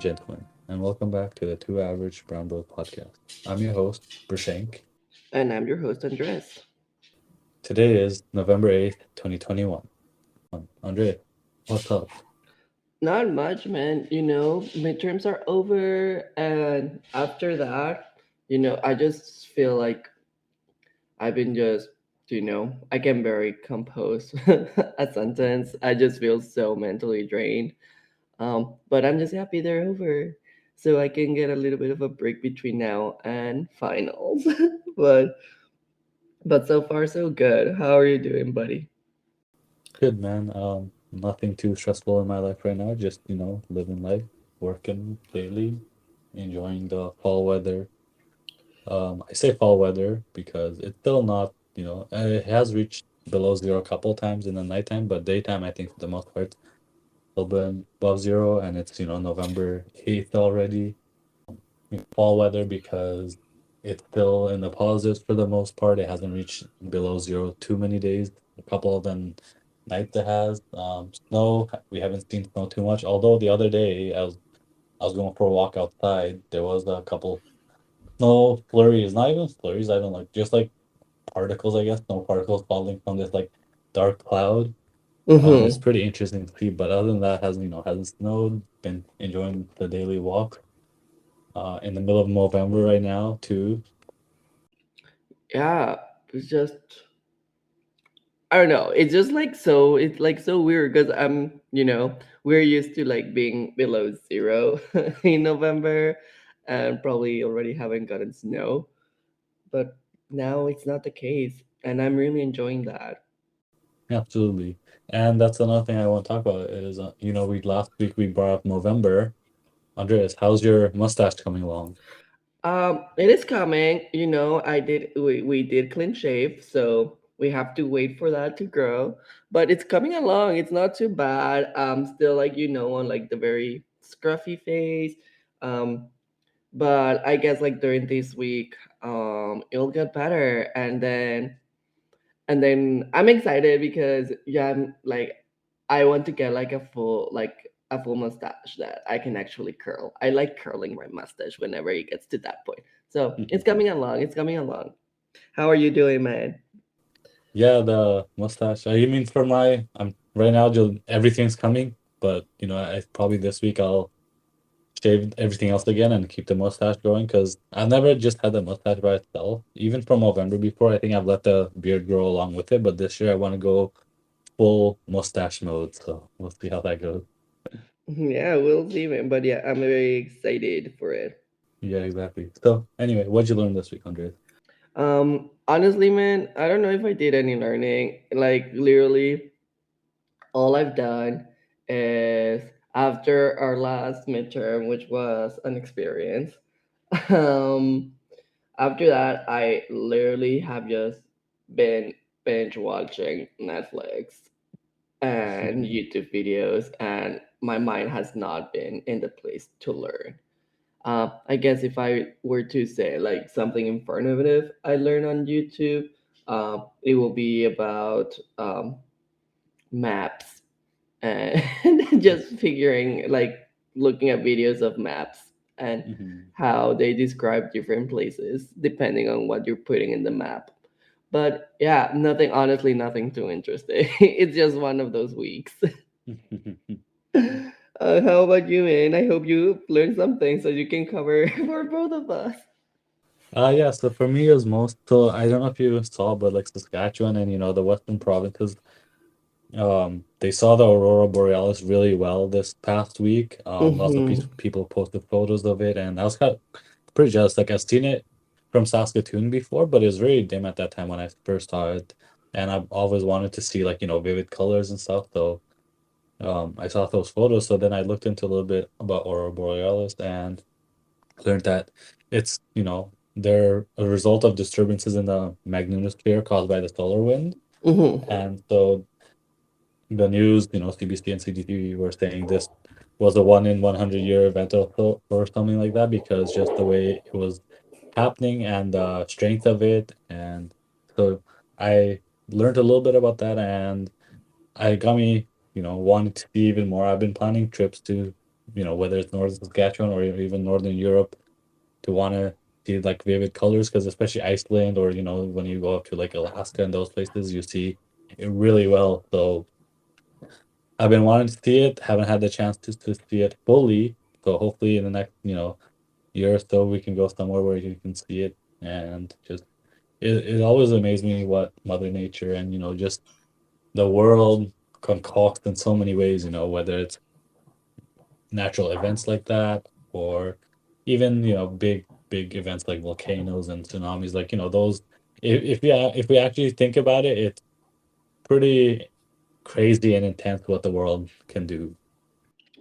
gentlemen, and welcome back to the Two Average Brown Bros podcast. I'm your host, Brashank. And I'm your host, Andres. Today is November 8th, 2021. Andre, what's up? Not much, man. Midterms are over, and after that, I just feel like I've been just, I can barely compose a sentence. I just feel so mentally drained. But I'm just happy they're over, so I can get a little bit of a break between now and finals. but but so far so good. How are you doing, buddy? Good, man. Nothing too stressful in my life right now. Just, living life, working daily, enjoying the fall weather. I say fall weather because it's still not, it has reached below zero a couple times in the nighttime, but daytime, I think for the most part, little bit above zero, and it's November 8th already. Fall weather because it's still in the positives for the most part. It hasn't reached below zero too many days. A couple of them nights it has. Snow, we haven't seen snow too much. Although the other day I was going for a walk outside. There was a couple snow flurries, not even flurries. I don't like just like particles, I guess, snow particles falling from this like dark cloud. It's Mm-hmm. pretty interesting to see, but other than that, hasn't snowed. Been enjoying the daily walk. In the middle of November right now too. Yeah, it's just I don't know. It's just like so. It's like so weird because we're used to like being below zero in November, and probably already haven't gotten snow. But now it's not the case, and I'm really enjoying that. Absolutely. And that's another thing I want to talk about is, we last week we brought up November. Andreas, how's your mustache coming along? It is coming. We did clean shave, so we have to wait for that to grow. But it's coming along. It's not too bad. Still like on like the very scruffy face. Um, but I guess like during this week, it'll get better, and then I'm excited because yeah, I'm like I want to get like a full mustache that I can actually curl. I like curling my mustache whenever it gets to that point. So it's coming along. It's coming along. How are you doing, man? Yeah, the mustache. I mean, for I'm right now, just everything's coming, but I probably this week I'll shave everything else again and keep the mustache going because I've never just had the mustache by itself. Even from November before, I think I've let the beard grow along with it, but this year I want to go full mustache mode, so we'll see how that goes. Yeah, we'll see, man. But yeah, I'm very excited for it. Yeah, exactly. So anyway, what'd you learn this week, Andres? Honestly, man, I don't know if I did any learning. Like literally, all I've done is after our last midterm, which was an experience. Um, After that, I literally have just been binge watching Netflix and YouTube videos, and my mind has not been in the place to learn. I guess if I were to say like something informative I learned on YouTube, it will be about maps and just figuring like looking at videos of maps and Hmm. how they describe different places depending on what you're putting in the map. But yeah, nothing, honestly, nothing too interesting. It's just one of those weeks. How about you, man? I hope you learned something so you can cover for both of us. Yeah, so for me it was most so I don't know if you saw, but like Saskatchewan and the Western provinces, they saw the aurora borealis really well this past week. Lots of Mm-hmm. people posted photos of it, and I was kind of pretty jealous. Like I've seen it from Saskatoon before, but it was very dim at that time when I first saw it, and I've always wanted to see like vivid colors and stuff. So I saw those photos, so then I looked into a little bit about aurora borealis and learned that it's they're a result of disturbances in the magnetosphere caused by the solar wind, Mm-hmm. and so the news, CBC and CDC were saying this was a 1 in 100 year event or something like that because just the way it was happening and the strength of it. And so I learned a little bit about that and I got me, wanting to see even more. I've been planning trips to whether it's northern Saskatchewan or even northern Europe, to want to see like vivid colors, because especially Iceland, or when you go up to like Alaska and those places, you see it really well. So I've been wanting to see it, haven't had the chance to see it fully. So hopefully in the next year or so we can go somewhere where you can see it, and just it always amazed me what Mother Nature and just the world concocts in so many ways, whether it's natural events like that, or even big events like volcanoes and tsunamis, like those. If we actually think about it, it's pretty crazy and intense what the world can do.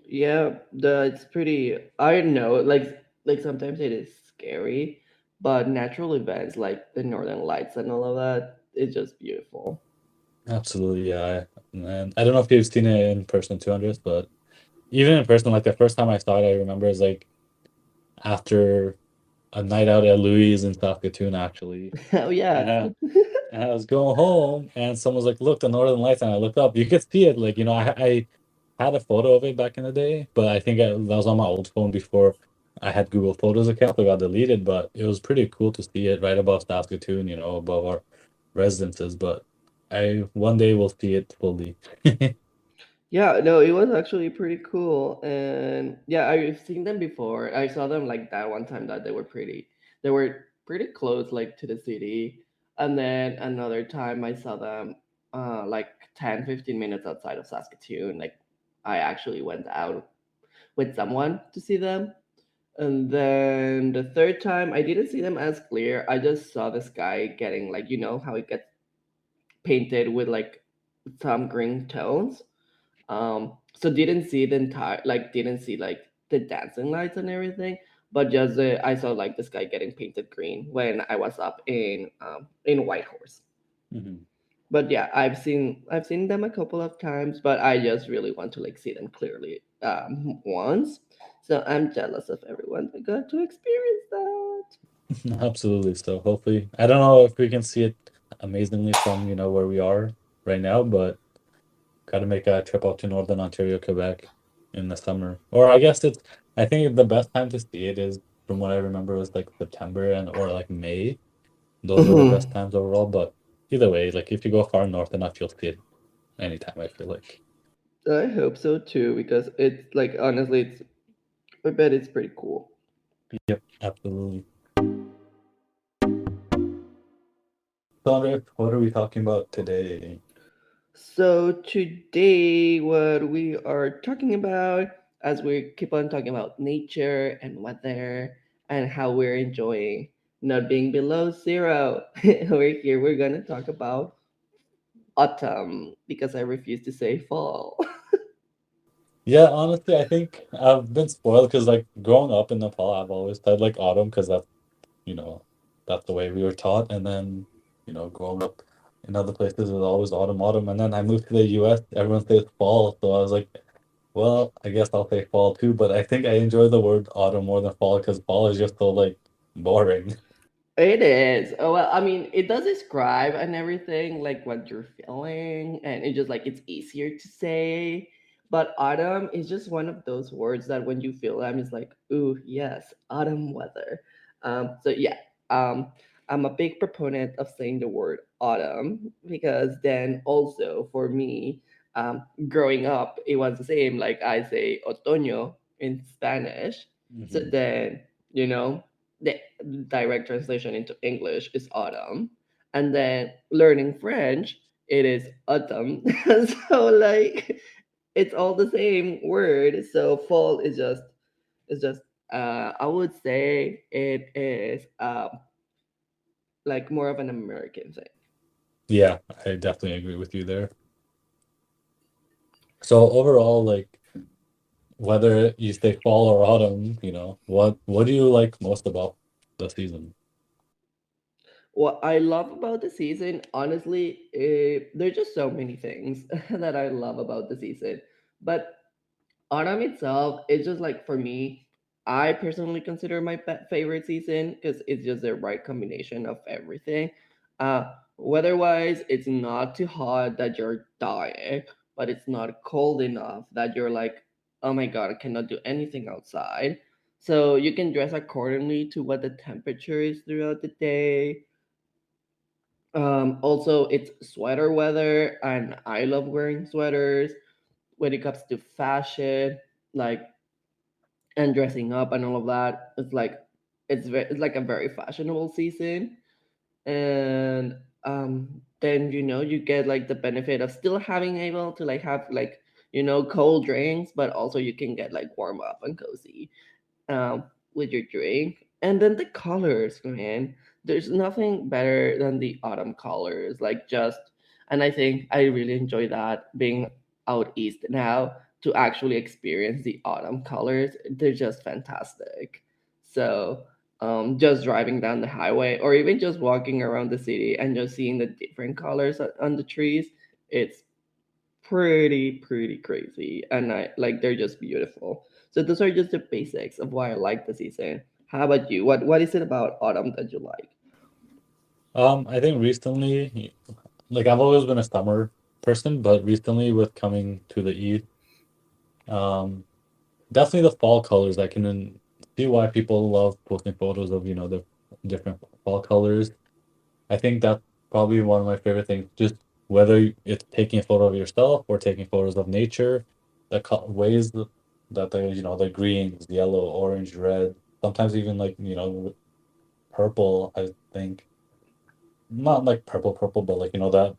Yeah, it's pretty. I don't know, like sometimes it is scary, but natural events like the Northern Lights and all of that, it's just beautiful. Absolutely, yeah. And I don't know if you've seen it in person too, Andres, but even in person, like the first time I saw it, I remember is like after a night out at Louis in Saskatoon, actually. Oh yeah. And I was going home, and someone was like, "Look, the Northern Lights." And I looked up. You could see it. Like, I had a photo of it back in the day, but I think that was on my old phone before I had Google Photos account, so it got deleted. But it was pretty cool to see it right above Saskatoon, above our residences. But I one day will see it fully. Yeah, no, it was actually pretty cool. And yeah, I've seen them before. I saw them like that one time that they were pretty close like to the city. And then another time I saw them like 10, 15 minutes outside of Saskatoon. Like I actually went out with someone to see them. And then the third time I didn't see them as clear. I just saw the sky getting like, you know, how it gets painted with like some green tones. So didn't see the entire, like didn't see like the dancing lights and everything, but just I saw like the sky getting painted green when I was up in Whitehorse. Mhm. But yeah, I've seen them a couple of times, but I just really want to like see them clearly once. So I'm jealous of everyone that got to experience that. Absolutely. So hopefully, I don't know if we can see it amazingly from where we are right now, but got to make a trip out to Northern Ontario, Quebec in the summer. Or I guess I think the best time to see it is, from what I remember, was like September and or like May. Those are the best Mhm. times overall. But either way, like if you go far north enough, you'll see it anytime, I feel like. I hope so too, because it's like honestly, it's I bet it's pretty cool. Yep, absolutely. So, Andre, what are we talking about today? So today, what we are talking about, as we keep on talking about nature and weather and how we're enjoying not being below zero, we're here. We're gonna talk about autumn because I refuse to say fall. Yeah, honestly, I think I've been spoiled because, like, growing up in Nepal, I've always said like autumn, because you know, that's the way we were taught. And then, growing up in other places, it was always autumn, autumn. And then I moved to the US, everyone says fall. So I was like, well, I guess I'll say fall too. But I think I enjoy the word autumn more than fall, because fall is just so like boring. It is. Oh well, I mean, it does describe and everything, like what you're feeling, and it just like it's easier to say. But autumn is just one of those words that when you feel them, it's like, ooh, yes, autumn weather. So yeah, I'm a big proponent of saying the word autumn because then also for me, growing up, it was the same. Like I say otoño in Spanish. So Hmm. then, you know, the direct translation into English is autumn, and then learning French, it is autumn. So like it's all the same word. So fall is just I would say it is like more of an American thing. Yeah, I definitely agree with you there. So overall, like, whether you say fall or autumn, what do you like most about the season? What I love about the season, honestly, there's just so many things that I love about the season. But autumn itself is just like for me, I personally consider my favorite season because it's just the right combination of everything. Weather-wise, it's not too hot that you're dying, but it's not cold enough that you're like, oh my god, I cannot do anything outside. So you can dress accordingly to what the temperature is throughout the day. Also, it's sweater weather, and I love wearing sweaters when it comes to fashion, like and dressing up and all of that. It's like a very fashionable season, and then you get like the benefit of still having able to like have like cold drinks, but also you can get like warm up and cozy with your drink. And then the colors, man. There's nothing better than the autumn colors. And I think I really enjoy that being out east now to actually experience the autumn colors. They're just fantastic. So, just driving down the highway or even just walking around the city and just seeing the different colors on the trees, it's pretty crazy, and I like they're just beautiful. So those are just the basics of why I like the season. How about you? What is it about autumn that you like? I think recently, like I've always been a summer person, but recently with coming to the East, um, definitely the fall colors. I can see why people love posting photos of, the different fall colors. I think that's probably one of my favorite things. Just whether it's taking a photo of yourself or taking photos of nature, the ways that the greens, yellow, orange, red, sometimes even like, purple, I think. Not like purple, but like, that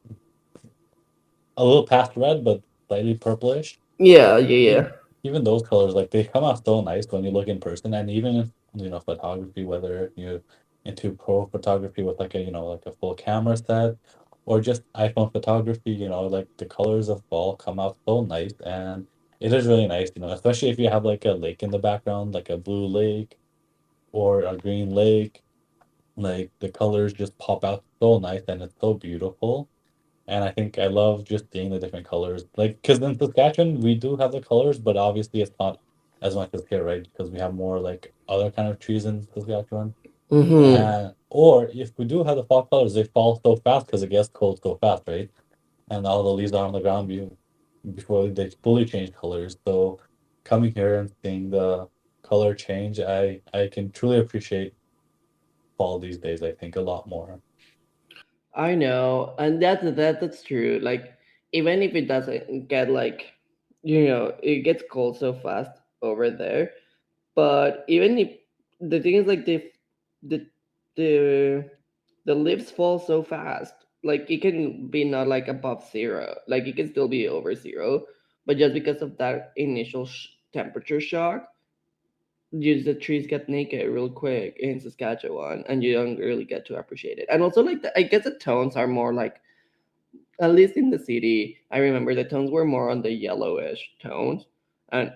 a little past red, but slightly purplish. Yeah, yeah, yeah. Even even those colors, like they come out so nice when you look in person, and even if photography, whether you're into pro photography with like like a full camera set, or just iPhone photography, like the colors of fall come out so nice, and it is really nice, especially if you have like a lake in the background, like a blue lake or a green lake, like the colors just pop out so nice and it's so beautiful. And I think I love just seeing the different colors. Like, because in Saskatchewan, we do have the colors, but obviously it's not as much as here, right? Because we have more like other kind of trees in Saskatchewan. Mm-hmm. Or if we do have the fall colors, they fall so fast because it gets cold so fast, right? And all the leaves are on the ground before they fully change colors. So coming here and seeing the color change, I can truly appreciate fall these days, I think, a lot more. I know, and that's true. Like, even if it doesn't get like, it gets cold so fast over there. But even if the thing is like the the the leaves fall so fast, like it can be not like above zero, like it can still be over zero, but just because of that initial temperature shock, the trees get naked real quick in Saskatchewan, and you don't really get to appreciate it. And also, like I guess the tones are more like, at least in the city, I remember the tones were more on the yellowish tones, and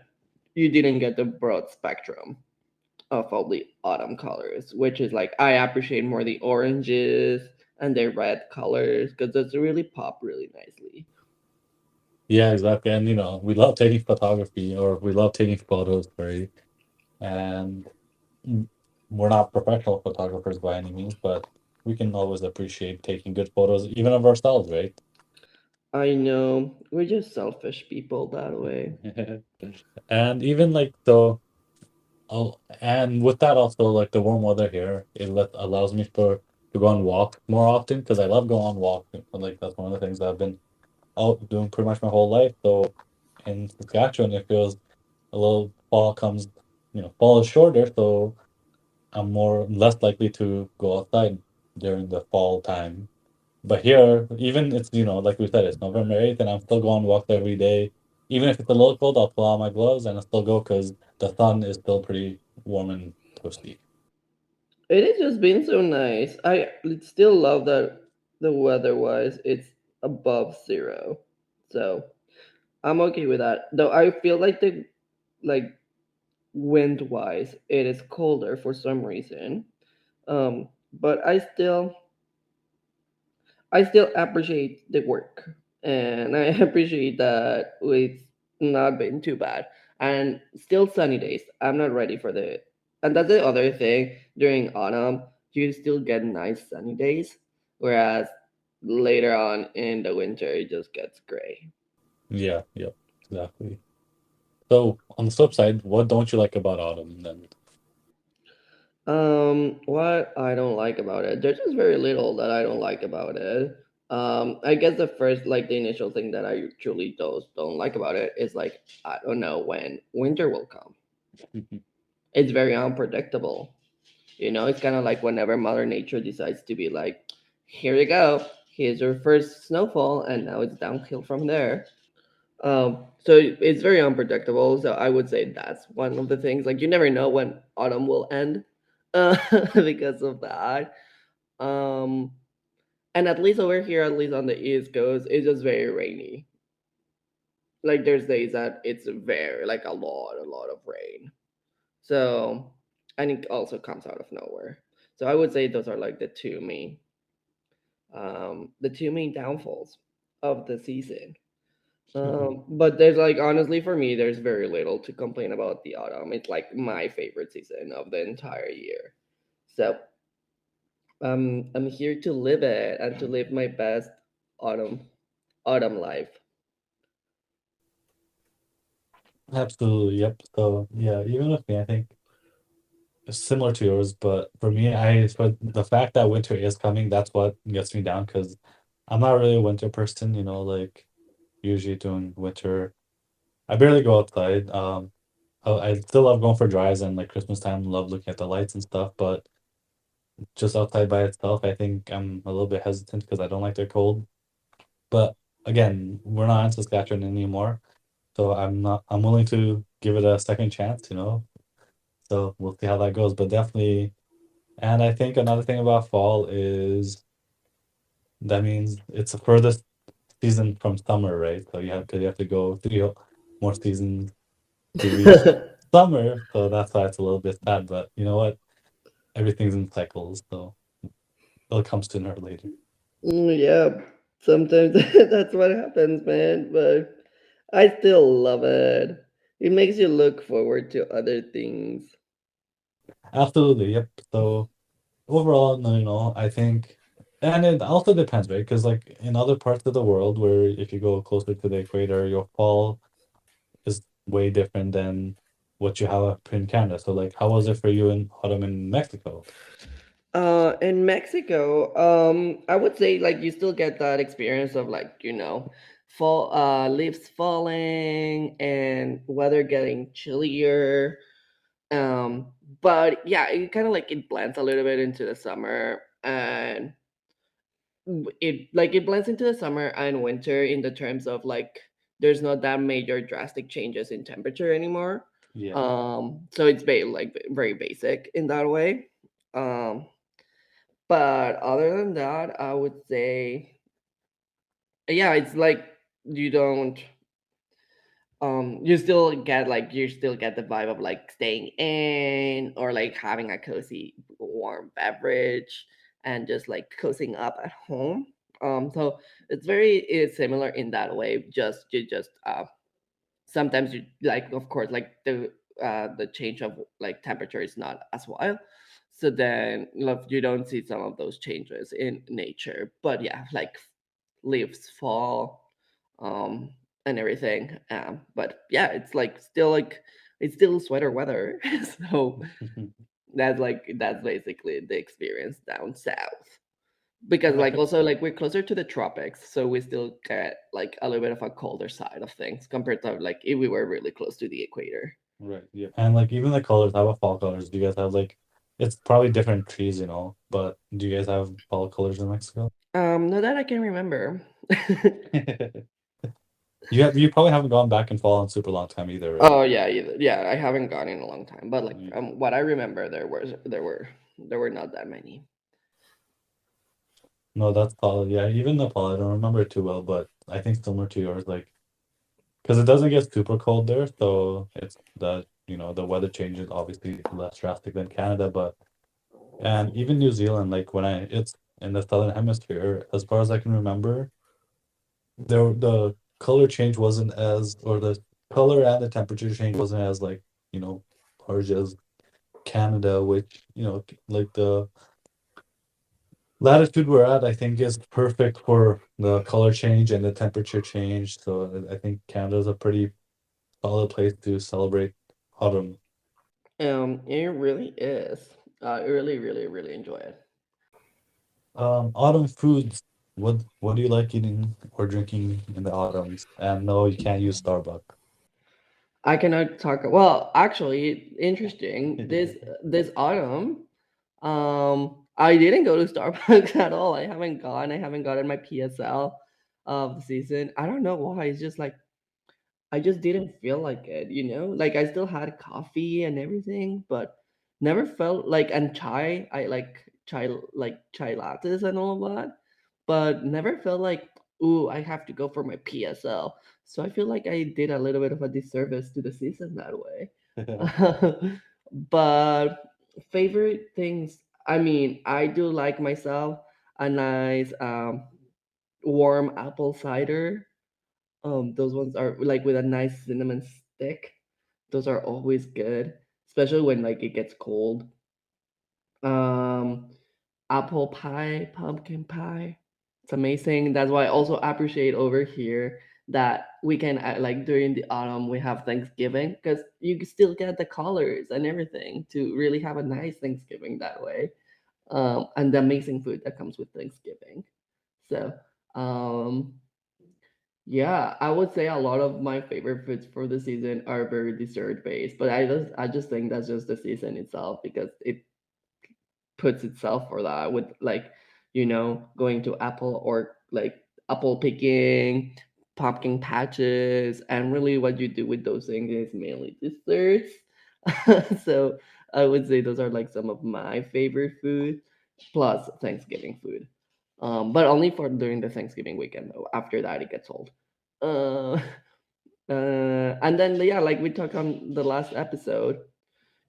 you didn't get the broad spectrum of all the autumn colors, which is like I appreciate more the oranges and the red colors because those really pop really nicely. Yeah, exactly. And we love taking photography or we love taking photos, right? And mm, we're not professional photographers by any means, but we can always appreciate taking good photos, even of ourselves, right? I know we're just selfish people that way. And even like and with that also like the warm weather here, allows me to go on walk more often because I love going on walks. Like that's one of the things that I've been out doing pretty much my whole life. So in Saskatchewan, it feels a little fall comes, fall is shorter, so I'm less likely to go outside during the fall time. But here, even it's, like we said, it's November 8th and I'm still going walks every day. Even if it's a little cold, I'll pull out my gloves and I'll still go because the sun is still pretty warm and toasty. It has just been so nice. I still love that the weather wise it's above zero, so I'm okay with that. Though I feel like the like wind wise it is colder for some reason. But I still appreciate the work, and I appreciate that it's not been too bad, and still sunny days. I'm not ready for the, and that's the other thing. During autumn, you still get nice sunny days, whereas later on in the winter, it just gets gray. Yeah, yeah, exactly. So on the flip side, what don't you like about autumn then? What I don't like about it, there's just very little that I don't like about it. I guess the first, like the initial thing that I truly don't like about it is like I don't know when winter will come. It's very unpredictable. You know, it's kind of like whenever Mother Nature decides to be like, here you go, here's your first snowfall, and now it's downhill from there. So it's very unpredictable. So I would say that's one of the things. Like you never know when autumn will end, because of that. Um, and at least over here, at least on the East Coast, it's just very rainy. Like there's days that it's very like a lot of rain. So and it also comes out of nowhere. So I would say those are like the two main downfalls of the season. But there's like honestly for me, there's very little to complain about the autumn. It's like my favorite season of the entire year. So I'm here to live it and to live my best autumn autumn life. Absolutely, yep. So yeah, even with me, I think it's similar to yours, but for me, for the fact that winter is coming, that's what gets me down because I'm not really a winter person, like usually doing winter. I barely go outside. I still love going for drives and like Christmas time, love looking at the lights and stuff, but just outside by itself, I think I'm a little bit hesitant because I don't like the cold. But again, we're not in Saskatchewan anymore, so I'm willing to give it a second chance. So we'll see how that goes. But definitely, and I think another thing about fall is that means it's the furthest season from summer, right? So because you have to go three more seasons to reach summer, so that's why it's a little bit sad. But you know what? Everything's in cycles, so it'll come sooner or later. Yeah, sometimes that's what happens, man. But I still love it. It makes you look forward to other things. Absolutely, yep. So overall, no, I think, and it also depends, right? Because like in other parts of the world, where if you go closer to the equator, your fall is way different than what you have up in Canada. So like, how was it for you in autumn in Mexico? In Mexico, I would say like you still get that experience of like fall, leaves falling and weather getting chillier. Um, but yeah, it kind of like it blends a little bit into the summer, and it blends into the summer and winter in the terms of like there's not that major drastic changes in temperature anymore. Yeah. So it's very basic in that way. Um, but other than that, I would say, yeah, it's like you don't, you still get the vibe of like staying in or like having a cozy, warm beverage and just like cozying up at home. So it's similar in that way. Just sometimes you like, of course, like the change of like temperature is not as wild, so then you don't see some of those changes in nature, but yeah, like leaves fall, and everything, but yeah, it's still sweater weather. So that's basically the experience down south, because like Right. also like we're closer to the tropics, so we still get like a little bit of a colder side of things compared to like if we were really close to the equator. Right. Yeah. And like even the colors, how about fall colors? Do you guys have like it's probably different trees, but do you guys have fall colors in Mexico? Not that I can remember. You probably haven't gone back and fall in super long time either, right? Oh yeah, yeah, I haven't gone in a long time, but like Mm. what I remember, there were not that many. No, that's fall. Yeah, even the fall, I don't remember it too well, but I think similar to yours, like because it doesn't get super cold there, so it's the weather changes obviously less drastic than Canada, but and even New Zealand, like it's in the southern hemisphere, as far as I can remember, the color change wasn't as, or the color and the temperature change wasn't as like, you know, harsh as Canada, which, like the latitude we're at, I think is perfect for the color change and the temperature change. So I think Canada's a pretty solid place to celebrate autumn. It really is. I really, really, really enjoy it. Autumn foods. What do you like eating or drinking in the autumns? And no, you can't use Starbucks. I cannot talk. Well, actually, interesting. This autumn, I didn't go to Starbucks at all. I haven't gone. I haven't gotten my PSL of the season. I don't know why. It's just like I just didn't feel like it, you know? Like I still had coffee and everything, but never felt like and chai. I like chai lattes and all of that, but never felt like, ooh, I have to go for my PSL. So I feel like I did a little bit of a disservice to the season that way. But favorite things, I mean, I do like myself a nice warm apple cider. Those ones are like with a nice cinnamon stick. Those are always good, especially when like it gets cold. Um, Apple pie, pumpkin pie. It's amazing. That's why I also appreciate over here that we can like during the autumn we have Thanksgiving because you can still get the colors and everything to really have a nice Thanksgiving that way. And the amazing food that comes with Thanksgiving. So, um, yeah, I would say a lot of my favorite foods for the season are very dessert based, but I just think that's just the season itself because it puts itself for that with like going to apple or like apple picking, pumpkin patches, and really what you do with those things is mainly desserts. So I would say those are like some of my favorite food plus Thanksgiving food. But only for during the Thanksgiving weekend though. After that it gets old. uh, and then yeah, like we talked on the last episode,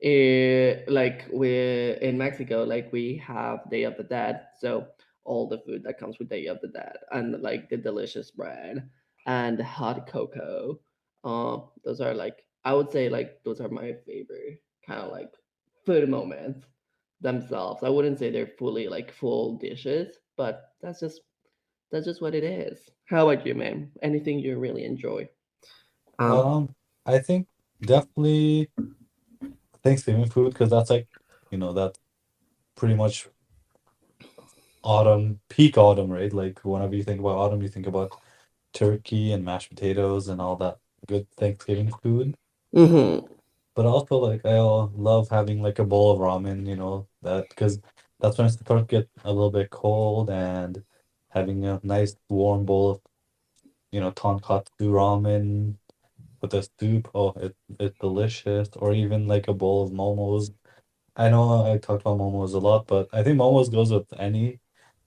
like we in Mexico, like we have Day of the Dead, so all the food that comes with Day of the Dead, and like the delicious bread and the hot cocoa. Those are like I would say like those are my favorite kind of like food moments themselves. I wouldn't say they're fully like full dishes, but that's just what it is. How about you, man? Anything you really enjoy? Um. I think definitely Thanksgiving food because that's like, that's pretty much autumn, peak autumn, right? Like whenever you think about autumn, you think about turkey and mashed potatoes and all that good Thanksgiving food. Mm-hmm. But also like I love having like a bowl of ramen, that because that's when it starts to get a little bit cold and having a nice warm bowl of, tonkatsu ramen with a soup. Oh, it's delicious. Or even like a bowl of momos. I know I talked about momos a lot, but I think momos goes with any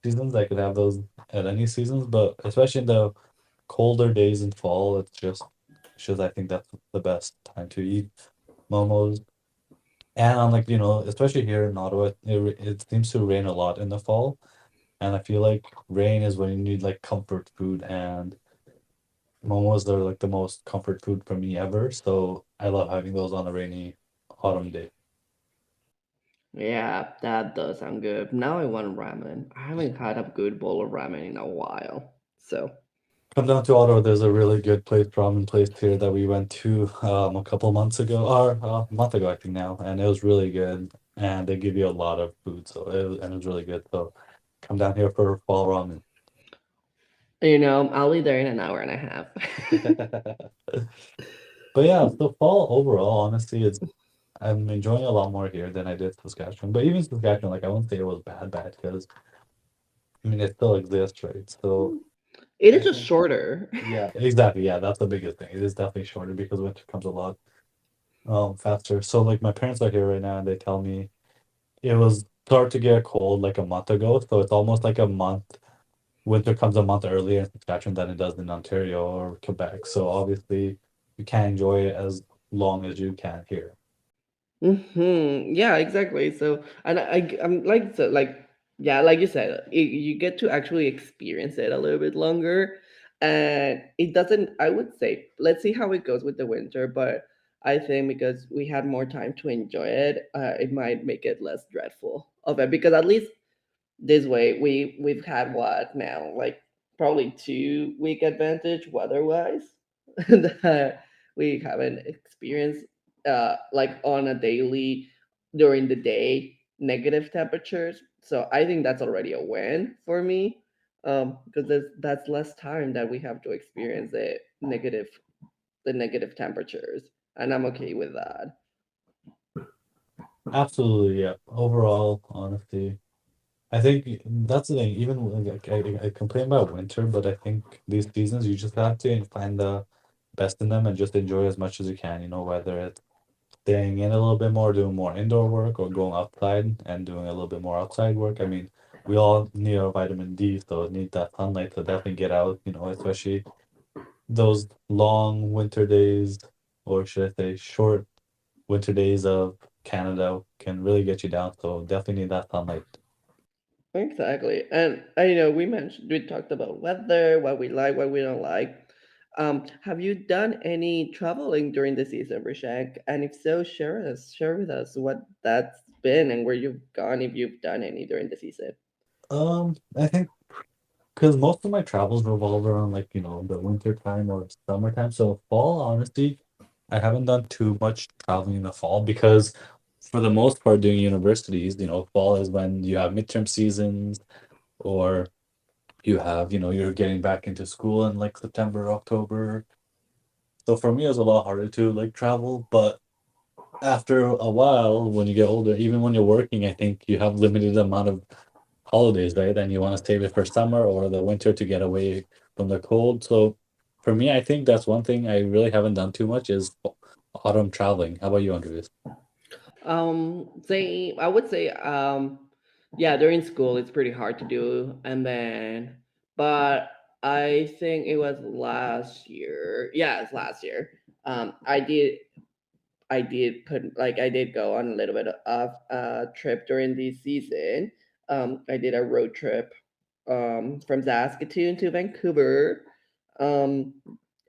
seasons. I could have those at any seasons, but especially in the colder days in fall, it's just I think that's the best time to eat momos. And I'm like, especially here in Ottawa, it seems to rain a lot in the fall, and I feel like rain is when you need like comfort food, and momos are like the most comfort food for me ever. So I love having those on a rainy autumn day. Yeah, that does sound good. Now I want ramen. I haven't had a good bowl of ramen in a while. So, Come down to Ottawa, there's a really good ramen place here that we went to a couple months ago, or a month ago, I think now, and it was really good. And they give you a lot of food, and it was really good. So come down here for fall ramen. I'll be there in an hour and a half. But yeah, so fall overall, honestly, I'm enjoying a lot more here than I did Saskatchewan. But even Saskatchewan, like I wouldn't say it was bad because I mean it still exists, right? So It is I just think shorter. yeah, exactly. Yeah, that's the biggest thing. It is definitely shorter because winter comes a lot faster. So like my parents are here right now and they tell me it was start to get cold like a month ago. So it's almost like a month. Winter comes a month earlier in Saskatchewan than it does in Ontario or Quebec. So obviously you can't enjoy it as long as you can here. Yeah, exactly. So, and I'm like, so, like, yeah, like you said, you get to actually experience it a little bit longer, and it doesn't. I would say, let's see how it goes with the winter, but I think because we had more time to enjoy it, it might make it less dreadful of it. Because at least this way, we've had what now, like probably 2 week advantage weather wise. we haven't experienced like on a daily during the day negative temperatures. So I think that's already a win for me, because that's less time that we have to experience the negative temperatures, and I'm okay with that. Absolutely, yeah. Overall, honestly, I think that's the thing. Even like I complain about winter, but I think these seasons you just have to find the best in them and just enjoy as much as you can. You know, whether it's staying in a little bit more, doing more indoor work, or going outside and doing a little bit more outside work. I mean, we all need our vitamin D, so need that sunlight to definitely get out. You know, especially those long winter days, or should I say, short winter days of Canada can really get you down. So definitely need that sunlight. Exactly. And I know we talked about weather, what we like, what we don't like. Have you done any traveling during the season, Rishak? And if so, share with us what that's been and where you've gone if you've done any during the season. I think because most of my travels revolve around like, the winter time or summertime. So fall, honestly, I haven't done too much traveling in the fall because for the most part doing universities, fall is when you have midterm seasons or you have, you're getting back into school in like September, October. So for me, it was a lot harder to like travel, but after a while, when you get older, even when you're working, I think you have limited amount of holidays, right? And you want to save it for summer or the winter to get away from the cold. So for me, I think that's one thing I really haven't done too much is autumn traveling. How about you, Andreas? I would say, yeah, during school it's pretty hard to do, but I think it was last year. Yeah, it's last year. I did put like I did go on a little bit of a trip during the season. I did a road trip from Saskatoon to Vancouver, um,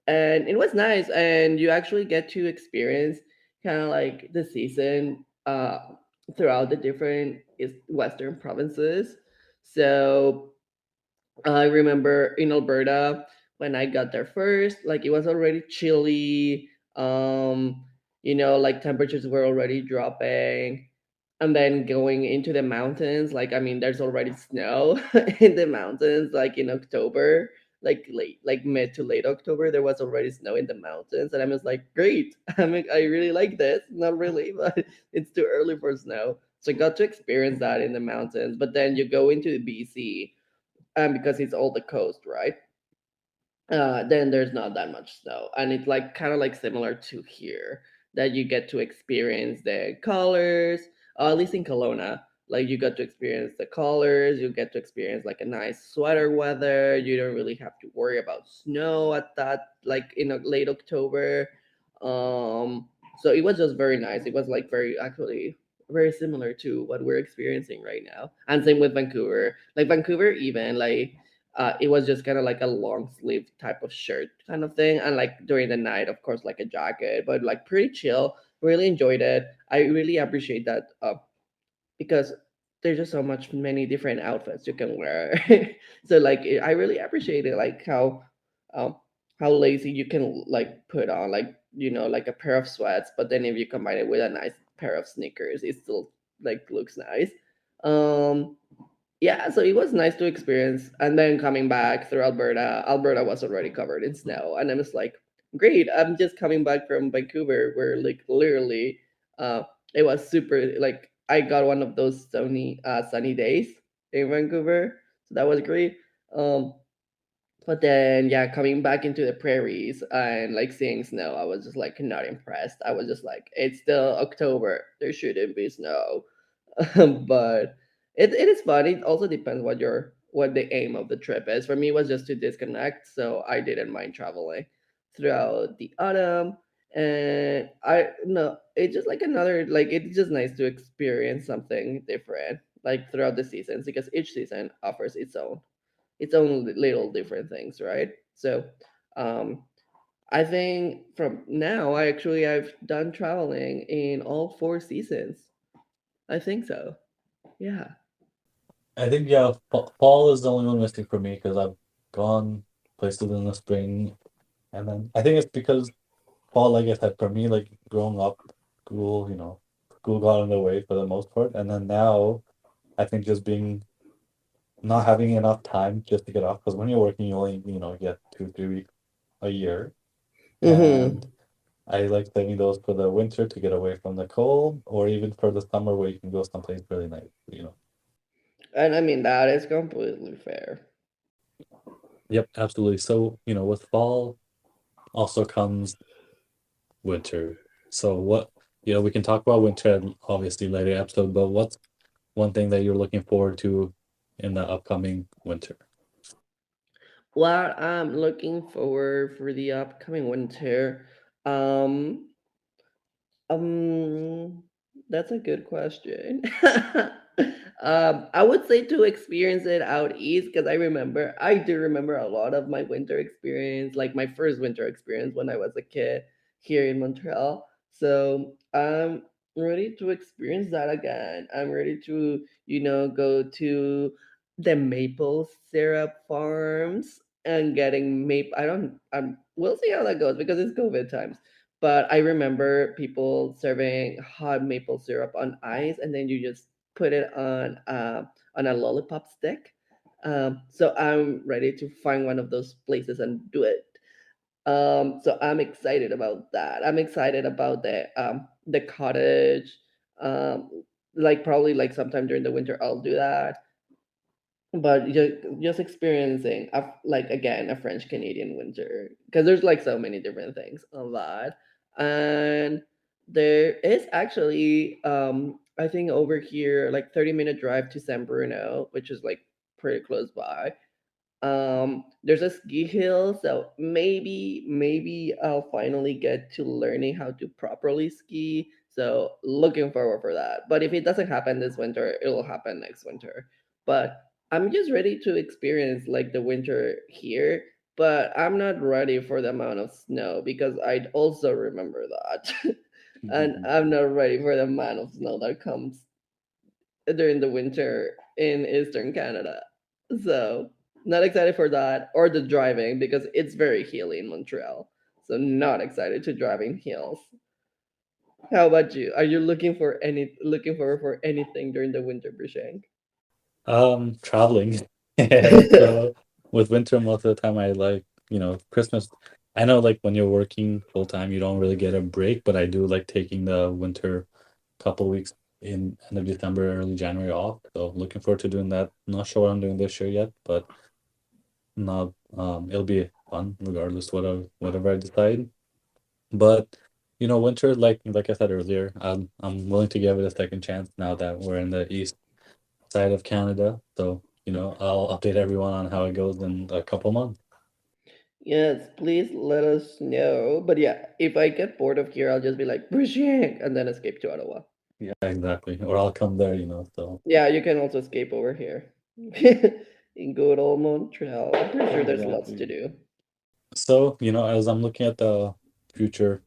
and it was nice. And you actually get to experience kind of like the season throughout the different western provinces. So I remember in Alberta when I got there first, like it was already chilly. Like temperatures were already dropping. And then going into the mountains, like I mean, there's already snow in the mountains, like in October, like mid to late October, there was already snow in the mountains, and I was like, great, I really like this. Not really, but it's too early for snow, so I got to experience that in the mountains. But then you go into BC, because it's all the coast, right? Then there's not that much snow, and it's like kind of like similar to here that you get to experience the colors. At least in Kelowna, like you got to experience the colors. You get to experience like a nice sweater weather. You don't really have to worry about snow at that, like in late October. So it was just very nice. It was like very actually very similar to what we're experiencing right now, and same with Vancouver. Like Vancouver, even like it was just kind of like a long sleeve type of shirt kind of thing, and like during the night, of course, like a jacket, but like pretty chill. Really enjoyed it. I really appreciate that, because there's just so much many different outfits you can wear. So like I really appreciate it, like um, how lazy you can like put on like like a pair of sweats, but then if you combine it with a nice pair of sneakers, it still like looks nice. Um, yeah, so it was nice to experience. And then coming back through Alberta was already covered in snow, and I was like, great, I'm just coming back from Vancouver where like literally uh it was super, like I got one of those sunny days in Vancouver, so that was great. But then yeah, coming back into the prairies and like seeing snow, I was just like not impressed. I was just like, it's still October, there shouldn't be snow. But it is fun. It also depends what the aim of the trip is. For me, it was just to disconnect, so I didn't mind traveling throughout the autumn. And I no, it's just like another, like it's just nice to experience something different like throughout the seasons, because each season offers its own little different things, right? So um I think from now I've done traveling in all four seasons. I think so. Yeah. I think, yeah, fall is the only one missing for me because I've gone places in the spring. And then I think it's because fall, like I said, for me, like growing up, school, school got in the way for the most part. And then now I think just being not having enough time just to get off, because when you're working, you only, get 2, 3 weeks a year. Mm-hmm. And I like saving those for the winter to get away from the cold, or even for the summer where you can go someplace really nice. And I mean, that is completely fair. Yep, absolutely. So, with fall also comes winter. So we can talk about winter obviously later episode, but what's one thing that you're looking forward to in the upcoming winter? What I'm looking forward for the upcoming winter, um, Um, that's a good question. I would say to experience it out east because I do remember a lot of my winter experience, like my first winter experience when I was a kid here in Montreal. So I'm ready to experience that again. I'm ready to, go to the maple syrup farms and getting maple. We'll see how that goes because it's COVID times, but I remember people serving hot maple syrup on ice, and then you just put it on a lollipop stick. So I'm ready to find one of those places and do it. So I'm excited about that. I'm excited about the cottage. Like probably like sometime during the winter I'll do that, but just experiencing like again a French Canadian winter because there's like so many different things on that. And there is actually I think over here like 30-minute drive to San Bruno, which is like pretty close by. There's a ski hill, so maybe I'll finally get to learning how to properly ski. So looking forward for that. But if it doesn't happen this winter, it'll happen next winter. But I'm just ready to experience like the winter here, but I'm not ready for the amount of snow because I also remember that. And I'm not ready for the amount of snow that comes during the winter in Eastern Canada. So, not excited for that or the driving because it's very hilly in Montreal. So, not excited to drive in hills. How about you? Are you looking forward for anything during the winter, Brishang? Traveling. So with winter, most of the time I like, Christmas. I know like when you're working full time, you don't really get a break, but I do like taking the winter couple weeks in end of December, early January off. So looking forward to doing that. Not sure what I'm doing this year yet, but not it'll be fun regardless whatever I decide. But winter, like I said earlier, I'm willing to give it a second chance now that we're in the east side of Canada. So, I'll update everyone on how it goes in a couple months. Yes, please let us know. But yeah, if I get bored of here, I'll just be like, Brishang, and then escape to Ottawa. Yeah, exactly. Or I'll come there, so Yeah, you can also escape over here. In good old Montreal. I'm pretty sure there's lots to exactly. do. So, as I'm looking at the future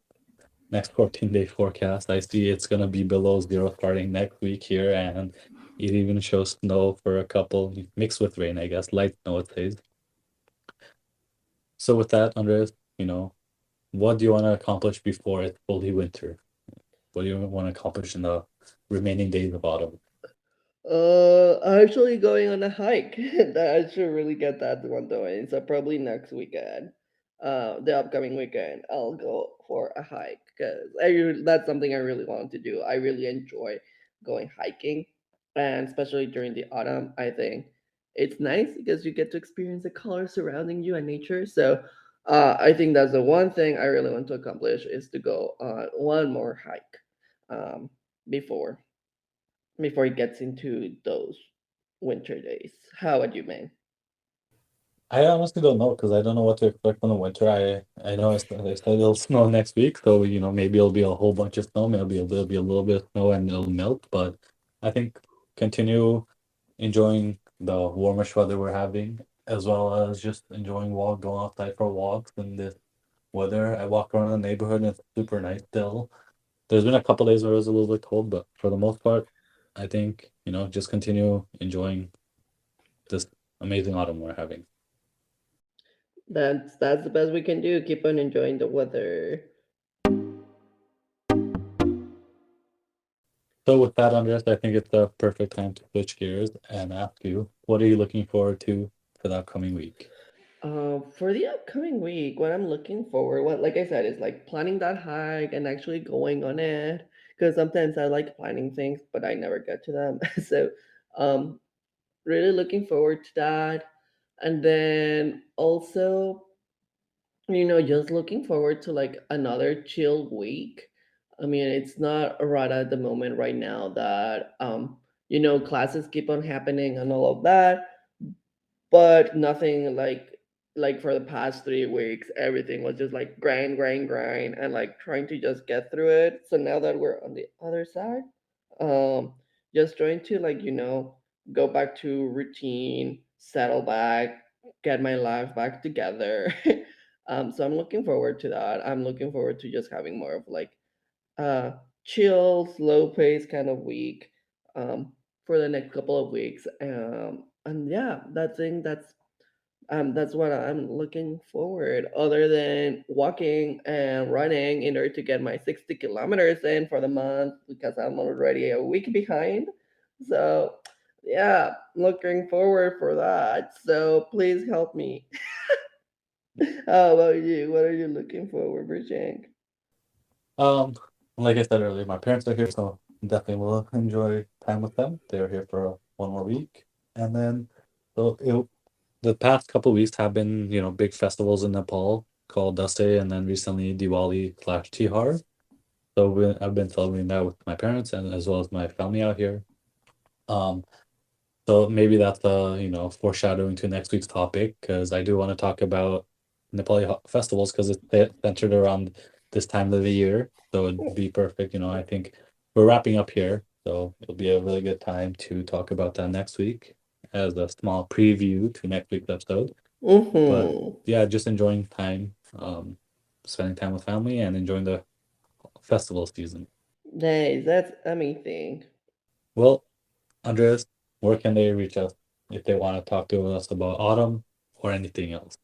next 14-day forecast, I see it's gonna be below zero starting next week here, and it even shows snow for a couple mixed with rain, I guess, light snow it says. So with that, Andres, what do you want to accomplish before it's fully winter? What do you want to accomplish in the remaining days of autumn? Actually going on a hike. I should really get that one going. So probably next weekend, the upcoming weekend, I'll go for a hike because that's something I really want to do. I really enjoy going hiking, and especially during the autumn, I think it's nice because you get to experience the colors surrounding you and nature. So, I think that's the one thing I really want to accomplish is to go on one more hike, um, before it gets into those winter days. How would you, man? I honestly don't know because I don't know what to expect from the winter. I know they said it'll snow next week, so maybe it'll be a whole bunch of snow, maybe there'll be a little bit of snow and it'll melt. But I think continue enjoying the warmish weather we're having, as well as just enjoying going outside for walks in this weather. I walk around the neighborhood and it's super nice still. There's been a couple days where it was a little bit cold, but for the most part, I think, just continue enjoying this amazing autumn we're having. That's the best we can do. Keep on enjoying the weather. So with that, Andres, I think it's the perfect time to switch gears and ask you, what are you looking forward to for the upcoming week? For the upcoming week, what I'm looking forward, what like I said, is like planning that hike and actually going on it. Because sometimes I like planning things, but I never get to them. So, um, really looking forward to that. And then also, just looking forward to like another chill week. I mean, it's not right at the moment right now that classes keep on happening and all of that, but nothing like for the past 3 weeks, everything was just like grind, and like trying to just get through it. So now that we're on the other side, um, just trying to like go back to routine, settle back, get my life back together. So I'm looking forward to that. I'm looking forward to just having more of like uh chill, slow pace kind of week um for the next couple of weeks. And yeah, that's what I'm looking forward, other than walking and running in order to get my 60 kilometers in for the month because I'm already a week behind. So yeah, looking forward for that. So please help me. How about you? What are you looking forward, Bridget? Um, like I said earlier, my parents are here, so definitely will enjoy time with them. They're here for one more week, and then so the past couple weeks have been, big festivals in Nepal called Dasai, and then recently Diwali slash Tihar. So I've been celebrating that with my parents and as well as my family out here. Um, so maybe that's foreshadowing to next week's topic because I do want to talk about Nepali festivals because it's centered around this time of the year. So it'd be perfect. I think we're wrapping up here, so it'll be a really good time to talk about that next week as a small preview to next week's episode. But Mm-hmm. yeah, just enjoying time, spending time with family and enjoying the festival season. Nice. That's amazing. Well, Andres, where can they reach us if they want to talk to us about autumn or anything else?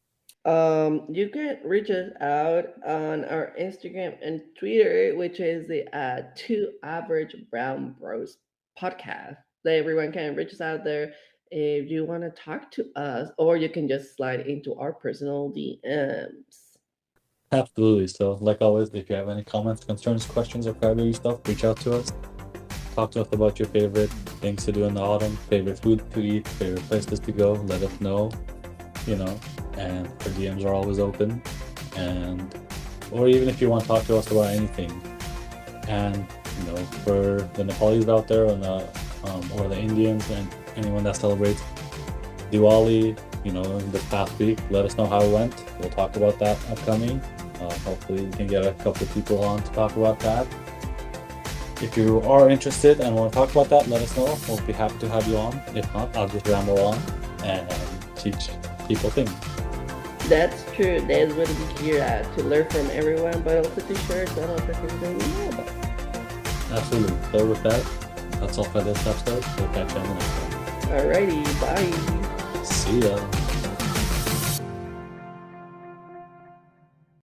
You can reach us out on our Instagram and Twitter, which is the Two Average Brown Bros podcast. So everyone can reach us out there if you want to talk to us, or you can just slide into our personal DMs. Absolutely. So, like always, if you have any comments, concerns, questions, or Crybaby stuff, reach out to us. Talk to us about your favorite things to do in the autumn, favorite food to eat, favorite places to go. Let us know, you know, and our DMs are always open. And, or even if you want to talk to us about anything. And, for the Nepalis out there or the Indians and anyone that celebrates Diwali, this past week. Let us know how it went. We'll talk about that upcoming. Hopefully, we can get a couple people on to talk about that. If you are interested and want to talk about that, let us know. We'll be happy to have you on. If not, I'll just ramble on and teach people things. That's true. That's what we here at, to learn from everyone, but also to share some of the things that we know about. Absolutely. So, with that, that's all for this episode. We'll catch you on the next one. Alrighty, bye. See ya.